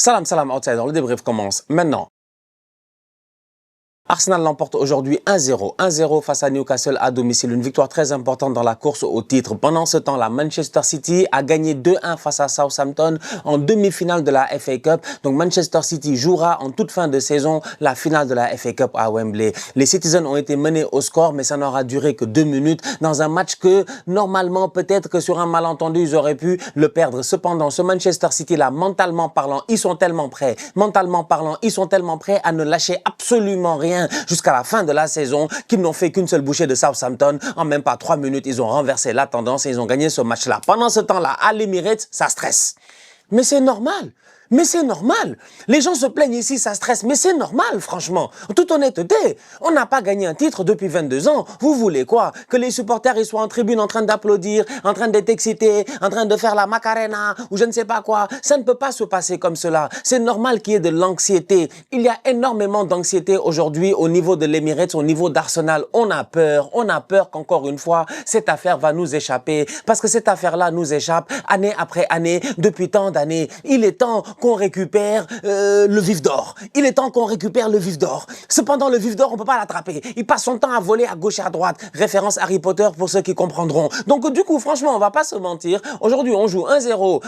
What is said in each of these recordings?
Salam Outsider, le débrief commence maintenant. Arsenal l'emporte aujourd'hui 1-0. 1-0 face à Newcastle à domicile. Une victoire très importante dans la course au titre. Pendant ce temps, la Manchester City a gagné 2-1 face à Southampton en demi-finale de la FA Cup. Donc Manchester City jouera en toute fin de saison la finale de la FA Cup à Wembley. Les Citizens ont été menés au score, mais ça n'aura duré que 2 minutes dans un match que, normalement, peut-être que sur un malentendu, ils auraient pu le perdre. Cependant, ce Manchester City-là, mentalement parlant, ils sont tellement prêts. Mentalement parlant, ils sont tellement prêts à ne lâcher absolument rien jusqu'à la fin de la saison, qu'ils n'ont fait qu'une seule bouchée de Southampton. En même pas 3 minutes, ils ont renversé la tendance et ils ont gagné ce match-là. Pendant ce temps-là, à l'Emirates, ça stresse. Mais c'est normal. Mais c'est normal. Les gens se plaignent ici, ça stresse. Mais c'est normal, franchement. En toute honnêteté, on n'a pas gagné un titre depuis 22 ans. Vous voulez quoi? Que les supporters ils soient en tribune en train d'applaudir, en train d'être excités, en train de faire la Macarena ou je ne sais pas quoi. Ça ne peut pas se passer comme cela. C'est normal qu'il y ait de l'anxiété. Il y a énormément d'anxiété aujourd'hui au niveau de l'Emirates, au niveau d'Arsenal. On a peur qu'encore une fois, cette affaire va nous échapper. Parce que cette affaire-là nous échappe année après année, depuis tant d'années. Il est temps qu'on récupère le vif d'or. Il est temps qu'on récupère le vif d'or. Cependant, le vif d'or, on peut pas l'attraper. Il passe son temps à voler à gauche et à droite. Référence Harry Potter pour ceux qui comprendront. Donc, du coup, franchement, on va pas se mentir. Aujourd'hui, on joue 1-0.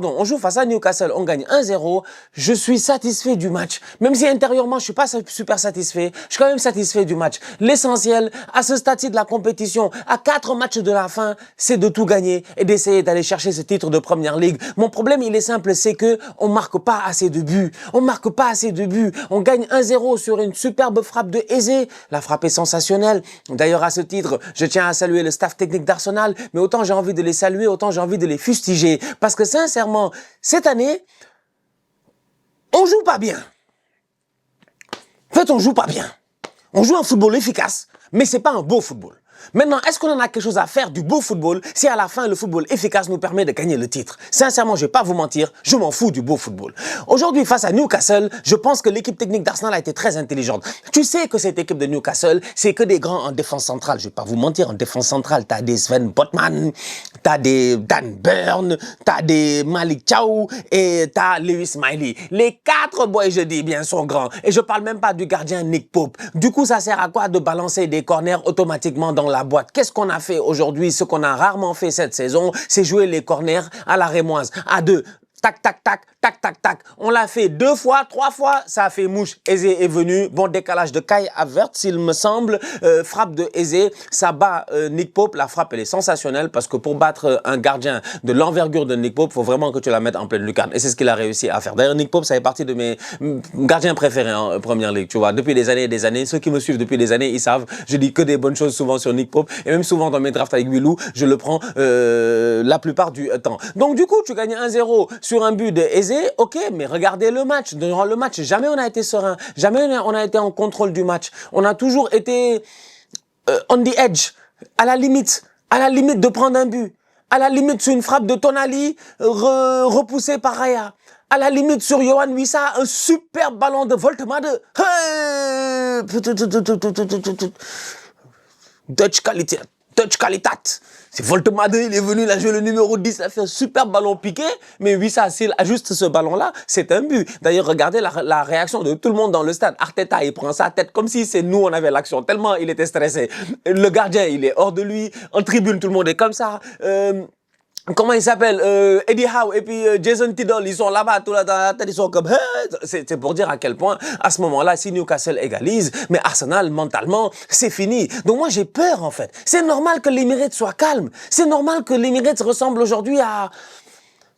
On joue face à Newcastle. On gagne 1-0. Je suis satisfait du match. Même si intérieurement, je suis pas super satisfait. Je suis quand même satisfait du match. L'essentiel, à ce stade-ci de la compétition, à 4 matchs de la fin, c'est de tout gagner et d'essayer d'aller chercher ce titre de Première Ligue. Mon problème, il est simple, c'est que on marque pas assez de buts. On marque pas assez de buts. On gagne 1-0 sur une superbe frappe de Eze. La frappe est sensationnelle. D'ailleurs, à ce titre, je tiens à saluer le staff technique d'Arsenal, mais autant j'ai envie de les saluer, autant j'ai envie de les fustiger. Parce que sincèrement, cette année, on joue pas bien. En fait, on joue pas bien. On joue un football efficace, mais c'est pas un beau football. Maintenant, est-ce qu'on en a quelque chose à faire du beau football si à la fin, le football efficace nous permet de gagner le titre? Sincèrement, je vais pas vous mentir, je m'en fous du beau football. Aujourd'hui, face à Newcastle, je pense que l'équipe technique d'Arsenal a été très intelligente. Tu sais que cette équipe de Newcastle, c'est que des grands en défense centrale. Je vais pas vous mentir, en défense centrale, t'as des Sven Botman, t'as des Dan Burn, t'as des Malik Thiaw et t'as Lewis Miley. Les 4 boys, je dis bien, sont grands. Et je parle même pas du gardien Nick Pope. Du coup, ça sert à quoi de balancer des corners automatiquement dans la boîte? Qu'est-ce qu'on a fait aujourd'hui? Ce qu'on a rarement fait cette saison, c'est jouer les corners à la rémoise, à 2. Tac, tac, tac, tac, tac, tac. On l'a fait 2 fois, 3 fois, ça a fait mouche. Eze est venu, bon décalage de Kai Havertz, s'il me semble, frappe de Eze, ça bat Nick Pope. La frappe, elle est sensationnelle parce que pour battre un gardien de l'envergure de Nick Pope, faut vraiment que tu la mettes en pleine lucarne. Et c'est ce qu'il a réussi à faire. D'ailleurs, Nick Pope, ça fait partie de mes gardiens préférés en Première Ligue, tu vois. Depuis des années et des années, ceux qui me suivent depuis des années, ils savent, je dis que des bonnes choses souvent sur Nick Pope. Et même souvent dans mes drafts avec Willou, je le prends la plupart du temps. Donc du coup, tu gagnes 1-0 sur un but de Eze, ok, mais regardez le match. Durant le match, jamais on a été serein, jamais on a été en contrôle du match. On a toujours été on the edge, à la limite de prendre un but, à la limite sur une frappe de Tonali repoussée par Raya, à la limite sur Yohan Wissa, un super ballon de Voltemade. Dutch qualité. C'est Voltemade, il est venu, il a joué le numéro 10, il a fait un super ballon piqué, mais Wissa, s'il ajuste ce ballon-là, c'est un but. D'ailleurs, regardez la réaction de tout le monde dans le stade. Arteta, il prend sa tête comme si c'est nous, on avait l'action, tellement il était stressé. Le gardien, il est hors de lui. En tribune, tout le monde est comme ça. Comment il s'appelle, Eddie Howe et puis Jason Tiddle, ils sont là-bas, tout là dans la tête, ils sont comme, c'est pour dire à quel point, à ce moment-là, si Newcastle égalise, mais Arsenal, mentalement, c'est fini. Donc moi, j'ai peur, en fait. C'est normal que l'Emirates soit calme. C'est normal que l'Emirates ressemble aujourd'hui à...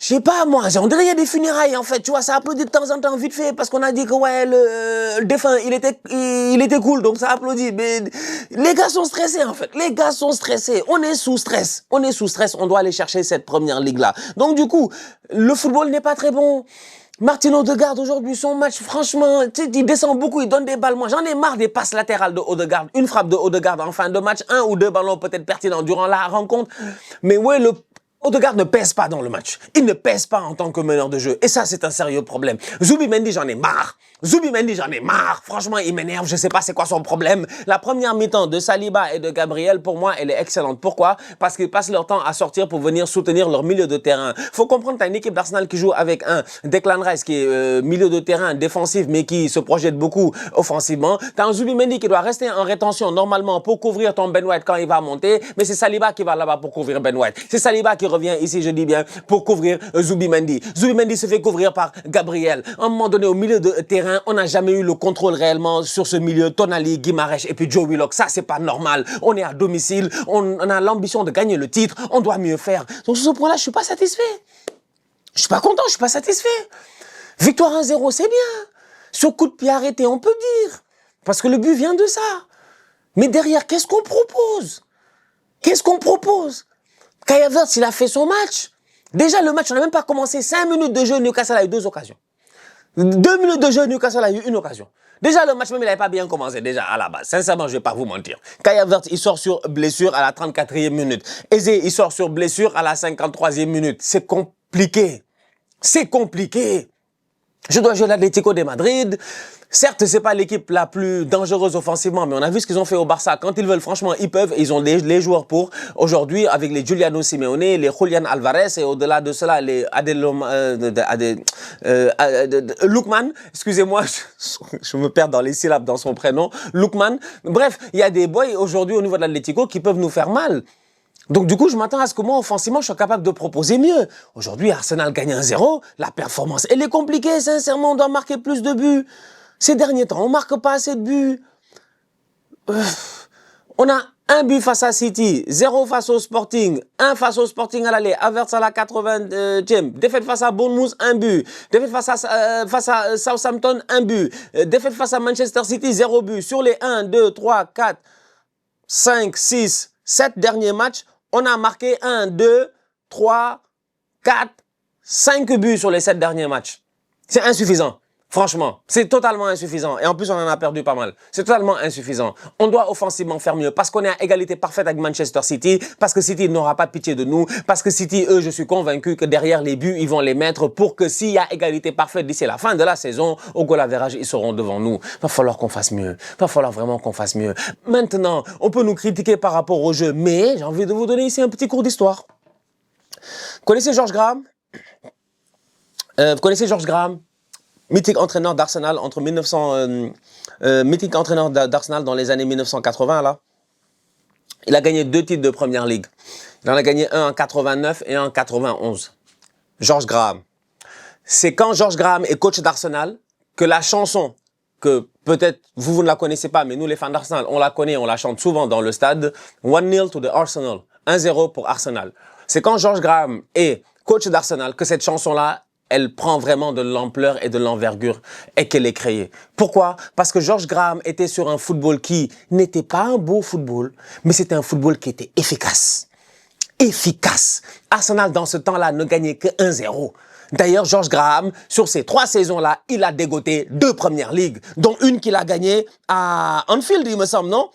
Je sais pas, moi, on dirait qu'il y a des funérailles, en fait, tu vois, ça applaudit de temps en temps, vite fait, parce qu'on a dit que, ouais, le défunt, il était cool, donc ça applaudit, mais les gars sont stressés, en fait, les gars sont stressés, on est sous stress, on doit aller chercher cette Première Ligue-là. Donc, du coup, le football n'est pas très bon. Martin Odegaard, aujourd'hui, son match, franchement, tu sais, il descend beaucoup, il donne des balles. Moi, j'en ai marre des passes latérales de Odegaard. Une frappe de Odegaard en fin de match, 1 ou 2 ballons peut-être pertinents durant la rencontre. Mais ouais, Odegaard ne pèse pas dans le match. Il ne pèse pas en tant que meneur de jeu. Et ça, c'est un sérieux problème. Zubimendi, j'en ai marre. Zubimendi, j'en ai marre. Franchement, il m'énerve. Je sais pas c'est quoi son problème. La première mi-temps de Saliba et de Gabriel, pour moi, elle est excellente. Pourquoi? Parce qu'ils passent leur temps à sortir pour venir soutenir leur milieu de terrain. Faut comprendre, t'as une équipe d'Arsenal qui joue avec un Declan Rice qui est milieu de terrain défensif, mais qui se projette beaucoup offensivement. T'as un Zubimendi qui doit rester en rétention normalement pour couvrir ton Ben White quand il va monter. Mais c'est Saliba qui va là-bas pour couvrir Ben White. C'est Saliba qui revient ici, je dis bien, pour couvrir Zubimendi. Zubimendi se fait couvrir par Gabriel. À un moment donné, au milieu de terrain, on n'a jamais eu le contrôle réellement sur ce milieu. Tonali, Guimarães et puis Joe Willock. Ça, c'est pas normal. On est à domicile. On a l'ambition de gagner le titre. On doit mieux faire. Donc, sur ce point-là, je suis pas satisfait. Je suis pas content, je suis pas satisfait. Victoire 1-0, c'est bien. Sur coup de pied arrêté, on peut dire. Parce que le but vient de ça. Mais derrière, qu'est-ce qu'on propose? Qu'est-ce qu'on propose? Kai Havertz, il a fait son match. Déjà, le match, on n'a même pas commencé. 5 minutes de jeu, Newcastle a eu 2 occasions. 2 minutes de jeu, Newcastle a eu 1 occasion. Déjà, le match même, il n'avait pas bien commencé, déjà, à la base. Sincèrement, je ne vais pas vous mentir. Kai Havertz, il sort sur blessure à la 34e minute. Eze, il sort sur blessure à la 53e minute. C'est compliqué. C'est compliqué. Je dois jouer l'Atlético de Madrid. Certes, c'est pas l'équipe la plus dangereuse offensivement, mais on a vu ce qu'ils ont fait au Barça. Quand ils veulent, franchement, ils peuvent. Ils ont les joueurs pour. Aujourd'hui, avec les Giuliano Simeone, les Julian Alvarez et au-delà de cela, les Lookman. Excusez-moi, je me perds dans les syllabes dans son prénom. Lookman. Bref, il y a des boys aujourd'hui au niveau de l'Atlético qui peuvent nous faire mal. Donc du coup, je m'attends à ce que moi, offensivement, je sois capable de proposer mieux. Aujourd'hui, Arsenal gagne 1-0. La performance, elle est compliquée, sincèrement. On doit marquer plus de buts. Ces derniers temps, on marque pas assez de buts. On a 1 but face à City, 0 face au Sporting, 1 face au Sporting à l'aller, Havertz à la 80e, défaite face à Bournemouth, 1 but, défaite face à Southampton, 1 but, défaite face à Manchester City, 0 but. Sur les 1, 2, 3, 4, 5, 6, 7 derniers matchs, on a marqué 1, 2, 3, 4, 5 buts sur les 7 derniers matchs. C'est insuffisant. Franchement, c'est totalement insuffisant. Et en plus, on en a perdu pas mal. C'est totalement insuffisant. On doit offensivement faire mieux parce qu'on est à égalité parfaite avec Manchester City, parce que City n'aura pas pitié de nous, parce que City, eux, je suis convaincu que derrière les buts, ils vont les mettre pour que s'il y a égalité parfaite d'ici la fin de la saison, au goal average, ils seront devant nous. Va falloir qu'on fasse mieux. Va falloir vraiment qu'on fasse mieux. Maintenant, on peut nous critiquer par rapport au jeu, mais j'ai envie de vous donner ici un petit cours d'histoire. Vous connaissez George Graham? Mythique entraîneur d'Arsenal entre 1900, mythique entraîneur d'Arsenal dans les années 1980 là. Il a gagné 2 titres de Première Ligue. Il en a gagné un en 89 et un en 91. George Graham. C'est quand George Graham est coach d'Arsenal que la chanson que peut-être vous ne la connaissez pas, mais nous les fans d'Arsenal, on la connaît, on la chante souvent dans le stade. 1-0 to the Arsenal. 1-0 pour Arsenal. C'est quand George Graham est coach d'Arsenal que cette chanson-là, elle prend vraiment de l'ampleur et de l'envergure et qu'elle est créée. Pourquoi? Parce que George Graham était sur un football qui n'était pas un beau football, mais c'était un football qui était efficace. Efficace. Arsenal, dans ce temps-là, ne gagnait que 1-0. D'ailleurs, George Graham, sur ces 3 saisons-là, il a dégoté 2 Premières Ligues, dont une qu'il a gagnée à Anfield, il me semble, non?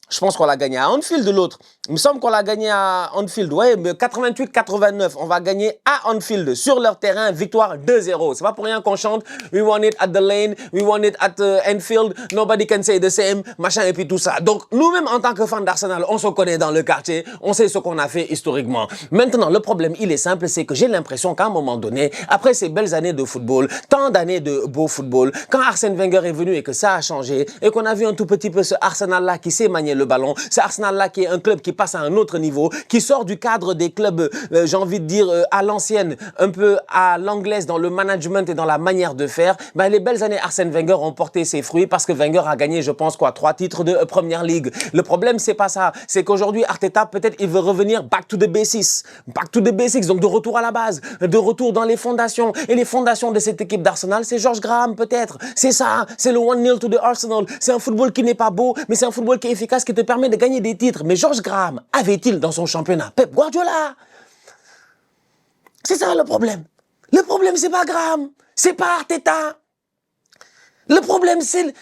Je pense qu'on l'a gagné à Anfield de l'autre. Il me semble qu'on l'a gagné à Anfield. Ouais, mais 88-89, on va gagner à Anfield, sur leur terrain, victoire 2-0. C'est pas pour rien qu'on chante « We won it at the lane, we won it at Anfield, nobody can say the same », machin et puis tout ça. Donc, nous-mêmes, en tant que fans d'Arsenal, on se connaît dans le quartier, on sait ce qu'on a fait historiquement. Maintenant, le problème, il est simple, c'est que j'ai l'impression qu'à un moment donné, après ces belles années de football, tant d'années de beau football, quand Arsène Wenger est venu et que ça a changé, et qu'on a vu un tout petit peu ce Arsenal-là qui sait manier le ballon, c'est Arsenal-là qui est un club qui passe à un autre niveau, qui sort du cadre des clubs, j'ai envie de dire, à l'ancienne, un peu à l'anglaise dans le management et dans la manière de faire. Ben, les belles années Arsène Wenger ont porté ses fruits parce que Wenger a gagné, je pense, 3 titres de Première Ligue. Le problème, c'est pas ça. C'est qu'aujourd'hui, Arteta, peut-être, il veut revenir back to the basics. Back to the basics, donc de retour à la base, de retour dans les fondations. Et les fondations de cette équipe d'Arsenal, c'est George Graham, peut-être. C'est ça, c'est le 1-0 to the Arsenal. C'est un football qui n'est pas beau, mais c'est un football qui est efficace, qui te permet de gagner des titres. Mais George Graham avait-il dans son championnat Pep Guardiola? C'est ça le problème. Le problème, c'est pas Graham, c'est pas Arteta. Le problème, c'est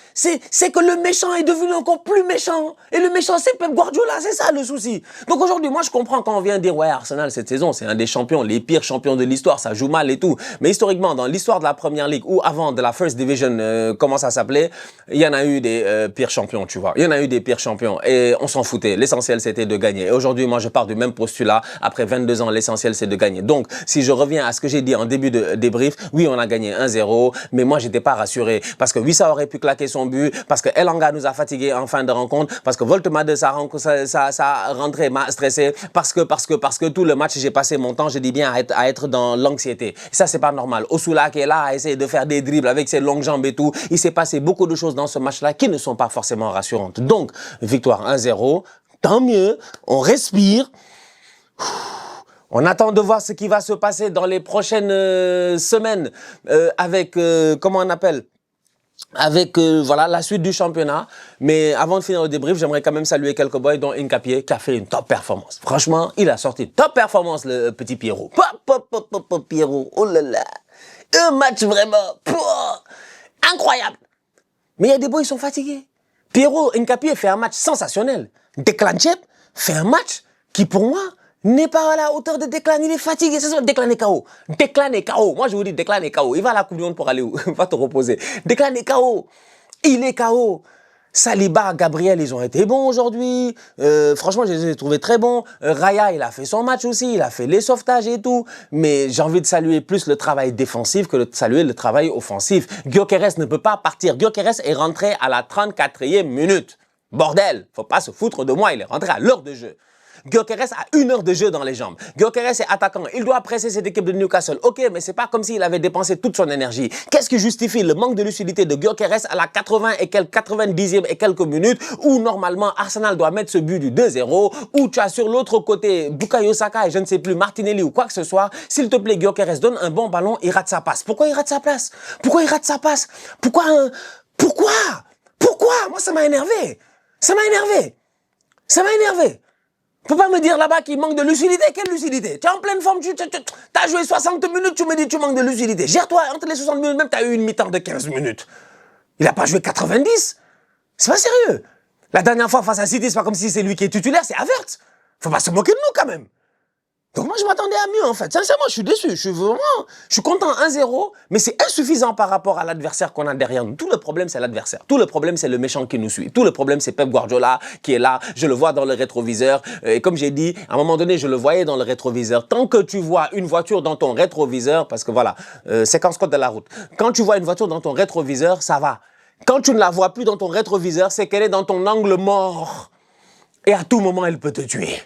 que le méchant est devenu encore plus méchant. Et le méchant, c'est Pep Guardiola, c'est ça le souci. Donc aujourd'hui, moi je comprends quand on vient dire, ouais, Arsenal cette saison, c'est un des champions, les pires champions de l'histoire, ça joue mal et tout. Mais historiquement, dans l'histoire de la Première Ligue, ou avant de la First Division, comment ça s'appelait, il y en a eu des pires champions, tu vois. Il y en a eu des pires champions. Et on s'en foutait. L'essentiel, c'était de gagner. Et aujourd'hui, moi, je pars du même postulat. Après 22 ans, l'essentiel, c'est de gagner. Donc, si je reviens à ce que j'ai dit en début de débrief, oui, on a gagné 1-0, mais moi, j'étais pas rassuré. Parce que Wissa aurait pu claquer son but, parce que Elanga nous a fatigués en fin de rencontre, parce que Voltemade, ça rentré, m'a stressé, parce que tout le match, j'ai passé mon temps, je dis bien, à être dans l'anxiété. Et ça, c'est pas normal. Osula qui est là, à essayer de faire des dribbles avec ses longues jambes et tout, il s'est passé beaucoup de choses dans ce match-là qui ne sont pas forcément rassurantes. Donc, victoire 1-0, tant mieux, on respire. On attend de voir ce qui va se passer dans les prochaines semaines avec, comment on appelle, avec voilà la suite du championnat. Mais avant de finir le débrief, j'aimerais quand même saluer quelques boys, dont Nkapie qui a fait une top performance. Franchement, il a sorti top performance, le petit Pierrot. Pierrot, oh là là. Un match vraiment incroyable. Mais il y a des boys qui sont fatigués. Pierrot Nkapie fait un match sensationnel. Declan Chep fait un match qui, pour moi, n'est pas à la hauteur de Declan. Il est fatigué. C'est ça, Declan est KO. Declan est KO. Moi, je vous dis, Declan est KO. Il va à la Coupe du Monde pour aller où? Il va te reposer. Declan est KO. Il est KO. Saliba, Gabriel, ils ont été bons aujourd'hui. Franchement, je les ai trouvés très bons. Raya, il a fait son match aussi. Il a fait les sauvetages et tout. Mais j'ai envie de saluer plus le travail défensif que de saluer le travail offensif. Gyökeres ne peut pas partir. Gyökeres est rentré à la 34e minute. Bordel, faut pas se foutre de moi. Il est rentré à l'heure de jeu. Gyökeres a 1 heure de jeu dans les jambes. Gyökeres est attaquant. Il doit presser cette équipe de Newcastle. Ok, mais c'est pas comme s'il avait dépensé toute son énergie. Qu'est-ce qui justifie le manque de lucidité de Gyökeres à la 90e et quelques minutes où normalement Arsenal doit mettre ce but du 2-0, où tu as sur l'autre côté Bukayo Saka et je ne sais plus Martinelli ou quoi que ce soit. S'il te plaît, Gyökeres donne un bon ballon, il rate sa passe. Pourquoi il rate sa passe? Pourquoi il rate sa passe? Pourquoi? Moi, ça m'a énervé. Ça m'a énervé. Ça m'a énervé. Faut pas me dire là-bas qu'il manque de lucidité. Quelle lucidité? Tu es en pleine forme, tu as joué 60 minutes, tu me dis que tu manques de lucidité. Gère-toi, entre les 60 minutes, même tu as eu une mi-temps de 15 minutes. Il a pas joué 90. C'est pas sérieux. La dernière fois face à City, c'est pas comme si c'est lui qui est titulaire, c'est Havertz. Faut pas se moquer de nous quand même. Donc moi, je m'attendais à mieux, en fait. Sincèrement, je suis déçu. Je suis content 1-0, mais c'est insuffisant par rapport à l'adversaire qu'on a derrière nous. Tout le problème, c'est l'adversaire. Tout le problème, c'est le méchant qui nous suit. Tout le problème, c'est Pep Guardiola qui est là. Je le vois dans le rétroviseur. Et comme j'ai dit, à un moment donné, je le voyais dans le rétroviseur. Tant que tu vois une voiture dans ton rétroviseur, parce que voilà, séquence code de la route. Quand tu vois une voiture dans ton rétroviseur, ça va. Quand tu ne la vois plus dans ton rétroviseur, c'est qu'elle est dans ton angle mort. Et à tout moment, elle peut te tuer.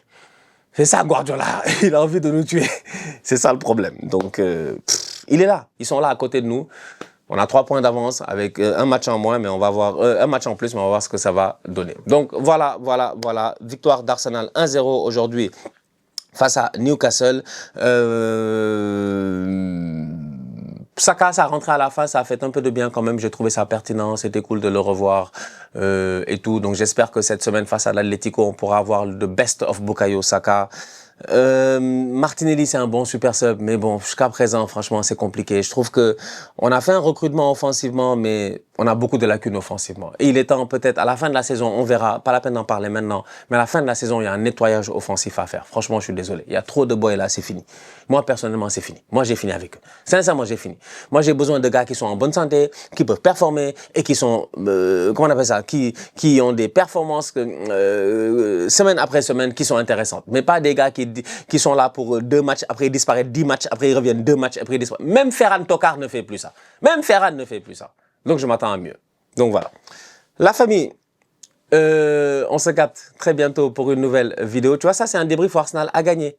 C'est ça, Guardiola. Il a envie de nous tuer. C'est ça le problème. Donc, il est là. Ils sont là à côté de nous. On a 3 points d'avance avec un match en moins, mais on va voir un match en plus, mais on va voir ce que ça va donner. Donc, voilà. Victoire d'Arsenal 1-0 aujourd'hui face à Newcastle. Saka, ça rentré à la fin, ça a fait un peu de bien quand même. J'ai trouvé ça pertinent, c'était cool de le revoir et tout. Donc j'espère que cette semaine face à l'Atlético, on pourra avoir le best of Bukayo Saka. Martinelli, c'est un bon super sub, mais bon, jusqu'à présent, franchement, c'est compliqué. Je trouve que on a fait un recrutement offensivement, mais on a beaucoup de lacunes offensivement. Et il est temps, peut-être, à la fin de la saison, on verra, pas la peine d'en parler maintenant, mais à la fin de la saison, il y a un nettoyage offensif à faire. Franchement, je suis désolé. Il y a trop de boys là, c'est fini. Moi, personnellement, c'est fini. Moi, j'ai fini avec eux. Sincèrement, j'ai fini. Moi, j'ai besoin de gars qui sont en bonne santé, qui peuvent performer et qui sont, comment on appelle ça, qui ont des performances semaine après semaine qui sont intéressantes. Mais pas des gars qui sont là pour 2 matchs, après ils disparaissent, 10 matchs, après ils reviennent 2 matchs, après ils disparaissent. Même Ferran Tokar ne fait plus ça. Même Ferran ne fait plus ça. Donc je m'attends à mieux. Donc voilà. La famille, on se capte très bientôt pour une nouvelle vidéo. Tu vois, ça c'est un débrief où Arsenal a gagné.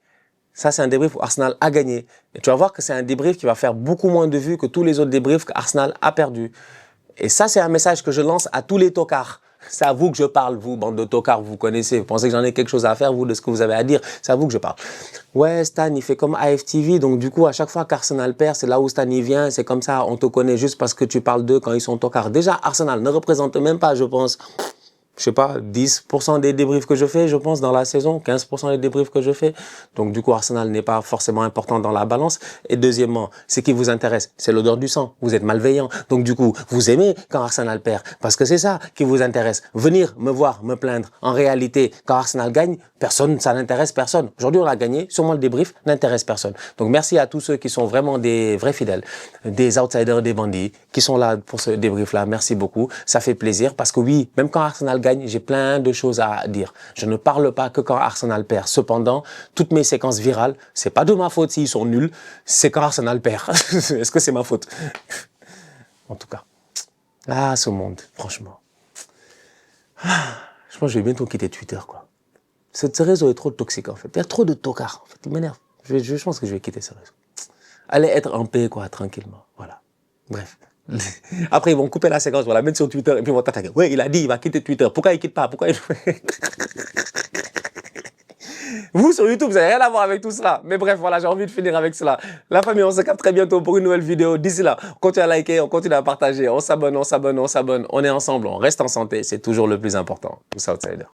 Ça c'est un débrief où Arsenal a gagné. Et tu vas voir que c'est un débrief qui va faire beaucoup moins de vues que tous les autres débriefs qu'Arsenal a perdu. Et ça c'est un message que je lance à tous les tocards. C'est à vous que je parle, vous, bande de tocards, vous connaissez. Vous pensez que j'en ai quelque chose à faire, vous, de ce que vous avez à dire. C'est à vous que je parle. Ouais, Stan, il fait comme AFTV. Donc, du coup, à chaque fois qu'Arsenal perd, c'est là où Stan y vient. C'est comme ça, on te connaît juste parce que tu parles d'eux quand ils sont tocards. Déjà, Arsenal ne représente même pas, je pense, je sais pas, 10% des débriefs que je fais, je pense, dans la saison, 15% des débriefs que je fais. Donc, du coup, Arsenal n'est pas forcément important dans la balance. Et deuxièmement, ce qui vous intéresse, c'est l'odeur du sang. Vous êtes malveillant. Donc, du coup, vous aimez quand Arsenal perd. Parce que c'est ça qui vous intéresse. Venir me voir, me plaindre. En réalité, quand Arsenal gagne, personne, ça n'intéresse personne. Aujourd'hui, on a gagné. Sûrement, le débrief n'intéresse personne. Donc, merci à tous ceux qui sont vraiment des vrais fidèles, des outsiders, des bandits, qui sont là pour ce débrief-là. Merci beaucoup. Ça fait plaisir parce que oui, même quand Arsenal gagne, j'ai plein de choses à dire. Je ne parle pas que quand Arsenal perd. Cependant, toutes mes séquences virales, c'est pas de ma faute s'ils sont nuls, c'est quand Arsenal perd. Est-ce que c'est ma faute? En tout cas. Ah, ce monde, franchement. Je pense que je vais bientôt quitter Twitter, quoi. Ce réseau est trop toxique, en fait. Il y a trop de tocards, en fait. Il m'énerve. Je pense que je vais quitter ce réseau. Allez être en paix, quoi, tranquillement. Voilà. Bref. Après, ils vont couper la séquence, voilà, mettre sur Twitter et puis ils vont t'attaquer. Ouais, il a dit, il va quitter Twitter. Pourquoi il quitte pas? Pourquoi il... Vous, sur YouTube, vous n'avez rien à voir avec tout cela. Mais bref, voilà, j'ai envie de finir avec cela. La famille, on se capte très bientôt pour une nouvelle vidéo. D'ici là, on continue à liker, on continue à partager, on s'abonne, on s'abonne, on s'abonne. On est ensemble, on reste en santé. C'est toujours le plus important. Tous outsiders.